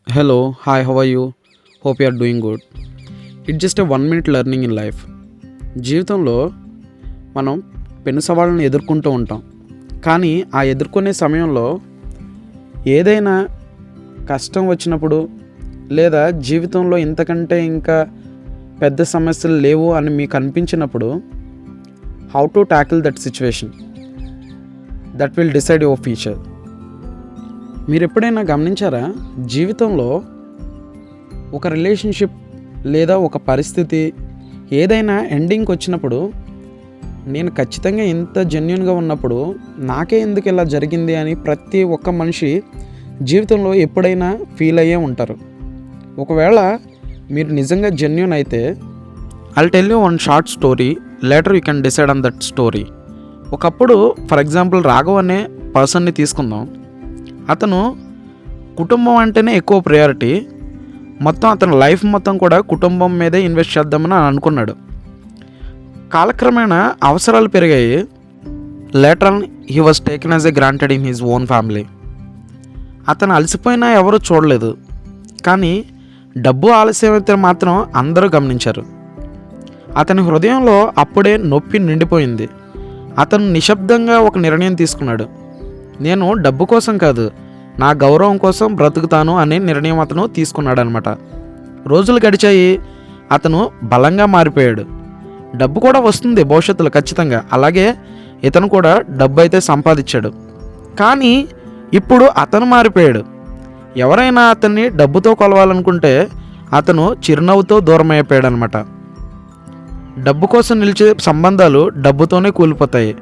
Hello, hi, how are you? Hope you are doing good. It's just a 1 minute learning in life. జీవితంలో మనం పెను సవాళ్ళను ఎదుర్కొంటూ ఉంటాం. కానీ ఆ ఎదుర్కొనే సమయంలో ఏదైనా కష్టం వచ్చినప్పుడు లేదా జీవితంలో ఇంతకంటే ఇంకా పెద్ద సమస్యలు లేవు అని మీకు అనిపించినప్పుడు how to tackle that situation that will decide your future. మీరు ఎప్పుడైనా గమనించారా, జీవితంలో ఒక రిలేషన్షిప్ లేదా ఒక పరిస్థితి ఏదైనా ఎండింగ్కి వచ్చినప్పుడు నేను ఖచ్చితంగా ఇంత జెన్యున్గా ఉన్నప్పుడు నాకే ఎందుకు ఇలా జరిగింది అని ప్రతి ఒక్క మనిషి జీవితంలో ఎప్పుడైనా ఫీల్ అయ్యే ఉంటారు. ఒకవేళ మీరు నిజంగా జెన్యున్ అయితే I'll tell you one short story, later you can decide on that story. ఒకప్పుడు ఫర్ ఎగ్జాంపుల్ రాఘవ్ అనే పర్సన్ని తీసుకుందాం. అతను కుటుంబం అంటేనే ఎక్కువ ప్రయారిటీ, మొత్తం అతని లైఫ్ మొత్తం కూడా కుటుంబం మీదే ఇన్వెస్ట్ చేద్దామని అనుకున్నాడు. కాలక్రమేణా అవసరాలు పెరిగాయి. Later on he was taken as a granted in his own family. అతను అలసిపోయినా ఎవరూ చూడలేదు, కానీ డబ్బు ఆలస్యమైతే మాత్రం అందరూ గమనించారు. అతని హృదయంలో అప్పుడే నొప్పి నిండిపోయింది. అతను నిశ్శబ్దంగా ఒక నిర్ణయం తీసుకున్నాడు. నేను డబ్బు కోసం కాదు, నా గౌరవం కోసం బ్రతుకుతాను అనే నిర్ణయం అతను తీసుకున్నాడు అనమాట. రోజులు గడిచాయి, అతను బలంగా మారిపోయాడు. డబ్బు కూడా వస్తుంది భవిష్యత్తులో ఖచ్చితంగా, అలాగే ఇతను కూడా డబ్బు అయితే సంపాదించాడు. కానీ ఇప్పుడు అతను మారిపోయాడు. ఎవరైనా అతన్ని డబ్బుతో కొలవాలనుకుంటే అతను చిరునవ్వుతో దూరం అయిపోయాడు అనమాట. డబ్బు కోసం నిలిచే సంబంధాలు డబ్బుతోనే కూలిపోతాయి.